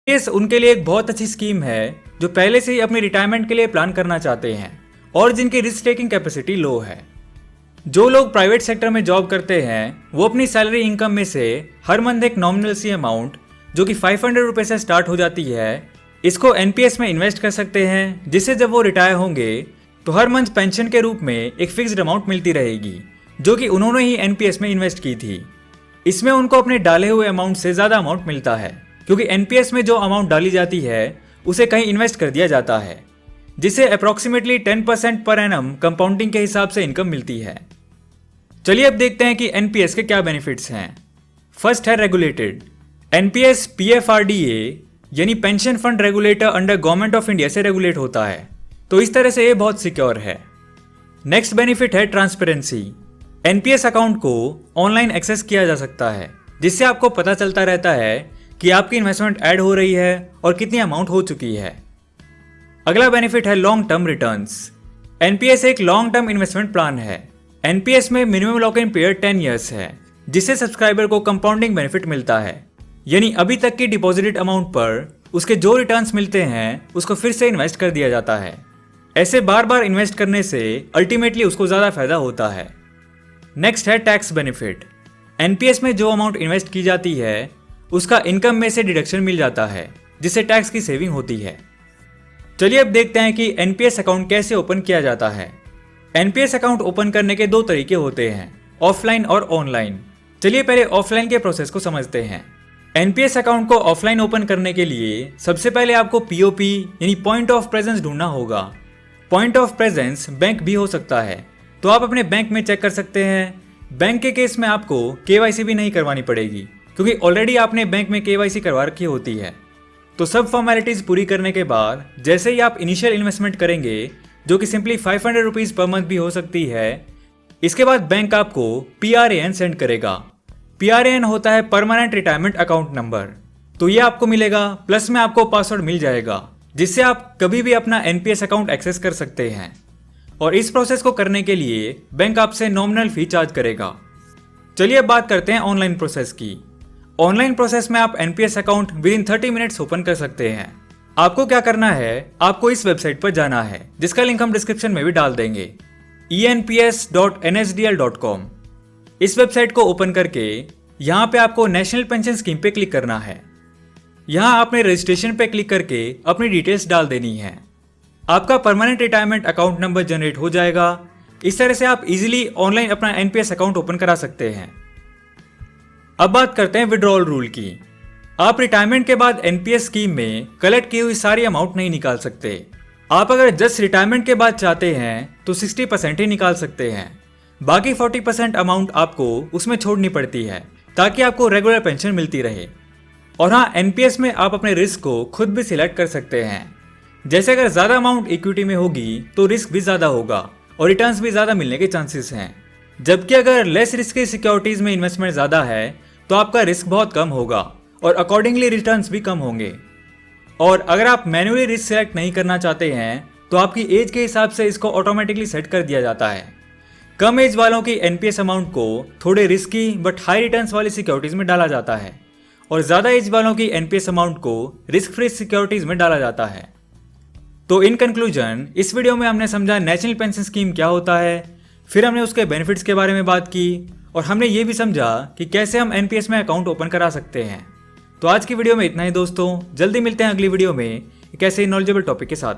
NPS उनके लिए एक बहुत अच्छी स्कीम है जो पहले से ही अपनी रिटायरमेंट के लिए प्लान करना चाहते हैं और जिनकी रिस्क टेकिंग कैपेसिटी लो है। जो लोग प्राइवेट सेक्टर में जॉब करते हैं वो अपनी सैलरी इनकम में से हर मंथ एक नॉमिनल सी अमाउंट जो कि 500 रुपए से स्टार्ट हो जाती है, इसको एनपीएस में इन्वेस्ट कर सकते हैं, जिससे जब वो रिटायर होंगे तो हर मंथ पेंशन के रूप में एक फिक्स्ड अमाउंट मिलती रहेगी जो कि उन्होंने ही एनपीएस में इन्वेस्ट की थी। इसमें उनको अपने डाले हुए अमाउंट से ज़्यादा अमाउंट मिलता है क्योंकि एनपीएस में जो अमाउंट डाली जाती है उसे कहीं इन्वेस्ट कर दिया जाता है, जिसे अप्रॉक्सीमेटली 10% पर एनम कंपाउंडिंग के हिसाब से इनकम मिलती है। चलिए अब देखते हैं कि एनपीएस के क्या बेनिफिट्स हैं। फर्स्ट है रेगुलेटेड। एनपीएस पीएफआरडीए यानी pension fund regulator under government of India से रेगुलेट होता है, तो इस तरह से ये बहुत सिक्योर है। नेक्स्ट बेनिफिट है ट्रांसपेरेंसी। एनपीएस अकाउंट को ऑनलाइन एक्सेस किया जा सकता है, जिससे आपको पता चलता रहता है कि आपकी इन्वेस्टमेंट ऐड हो रही है और कितनी अमाउंट हो चुकी है। अगला बेनिफिट है लॉन्ग टर्म रिटर्न्स। एनपीएस एक लॉन्ग टर्म इन्वेस्टमेंट प्लान है। एनपीएस में minimum lock in period 10 years है, जिससे सब्सक्राइबर को कंपाउंडिंग बेनिफिट मिलता है, यानी अभी तक की डिपॉजिटेड अमाउंट पर उसके जो रिटर्न्स मिलते हैं उसको फिर से इन्वेस्ट कर दिया जाता है। ऐसे बार बार इन्वेस्ट करने से अल्टीमेटली उसको ज़्यादा फायदा होता है। नेक्स्ट है टैक्स बेनिफिट। एनपीएस में जो अमाउंट इन्वेस्ट की जाती है उसका इनकम में से डिडक्शन मिल जाता है, जिससे टैक्स की सेविंग होती है। चलिए अब देखते हैं कि एनपीएस अकाउंट कैसे ओपन किया जाता है। एनपीएस अकाउंट ओपन करने के दो तरीके होते हैं, ऑफलाइन और ऑनलाइन। चलिए पहले ऑफलाइन के प्रोसेस को समझते हैं। एनपीएस अकाउंट को ऑफलाइन ओपन करने के लिए सबसे पहले आपको पीओपी यानी पॉइंट ऑफ प्रेजेंस ढूंढना होगा। पॉइंट ऑफ प्रेजेंस बैंक भी हो सकता है, तो आप अपने बैंक में चेक कर सकते हैं। बैंक के केस में आपको केवाईसी भी नहीं करवानी पड़ेगी क्योंकि ऑलरेडी आपने बैंक में केवाईसी करवा रखी होती है। तो सब फॉर्मेलिटीज पूरी करने के बाद जैसे ही आप इनिशियल इन्वेस्टमेंट करेंगे जो कि सिंपली 500 रुपीज पर मंथ भी हो सकती है, इसके बाद बैंक आपको पीआरएएन सेंड करेगा। पीआरएएन होता है परमानेंट रिटायरमेंट अकाउंट नंबर। तो ये आपको मिलेगा, प्लस में आपको पासवर्ड मिल जाएगा, जिससे आप कभी भी अपना एनपीएस अकाउंट एक्सेस कर सकते हैं। और इस प्रोसेस को करने के लिए बैंक आपसे नॉमिनल फी चार्ज करेगा। चलिए अब बात करते हैं ऑनलाइन प्रोसेस की। ऑनलाइन प्रोसेस में आप NPS account with in 30 minutes open कर सकते हैं। आपको क्या करना है, आपको इस वेबसाइट पर जाना है जिसका लिंक हम डिस्क्रिप्शन में भी डाल देंगे, enps.nsdl.com। इस वेबसाइट को ओपन करके यहाँ पे आपको नेशनल पेंशन स्कीम पे क्लिक करना है। यहाँ आपने रजिस्ट्रेशन पे क्लिक करके अपनी डिटेल्स डाल देनी है। आपका permanent retirement account number generate हो जाएगा। इस तरह से आप इजीली ऑनलाइन अपना एनपीएस अकाउंट ओपन करा सकते हैं। अब बात करते हैं विड्रॉल रूल की। आप रिटायरमेंट के बाद एनपीएस स्कीम में कलेक्ट की हुई सारी अमाउंट नहीं निकाल सकते। आप अगर जस्ट रिटायरमेंट के बाद चाहते हैं तो 60% ही निकाल सकते हैं। बाकी 40% अमाउंट आपको उसमें छोड़नी पड़ती है ताकि आपको रेगुलर पेंशन मिलती रहे। और हाँ, एनपीएस में आप अपने रिस्क को खुद भी सिलेक्ट कर सकते हैं। जैसे अगर ज़्यादा अमाउंट इक्विटी में होगी तो रिस्क भी ज़्यादा होगा और रिटर्न्स भी ज़्यादा मिलने के चांसेस हैं, जबकि अगर लेस रिस्क की सिक्योरिटीज़ में इन्वेस्टमेंट ज़्यादा है तो आपका रिस्क बहुत कम होगा और अकॉर्डिंगली रिटर्न्स भी कम होंगे। और अगर आप मैन्युअली रिस्क सेलेक्ट नहीं करना चाहते हैं तो आपकी एज के हिसाब से इसको ऑटोमेटिकली सेट कर दिया जाता है। कम एज वालों की एनपीएस अमाउंट को थोड़े रिस्की बट हाई रिटर्न्स वाली सिक्योरिटीज़ में डाला जाता है और ज़्यादा एज वालों की एनपीएस अमाउंट को रिस्क फ्री सिक्योरिटीज़ में डाला जाता है। तो इन कंक्लूजन, इस वीडियो में हमने समझा नेशनल पेंशन स्कीम क्या होता है, फिर हमने उसके बेनिफिट्स के बारे में बात की और हमने ये भी समझा कि कैसे हम एनपीएस में अकाउंट ओपन करा सकते हैं। तो आज की वीडियो में इतना ही दोस्तों, जल्दी मिलते हैं अगली वीडियो में एक ऐसे नॉलेजेबल टॉपिक के साथ।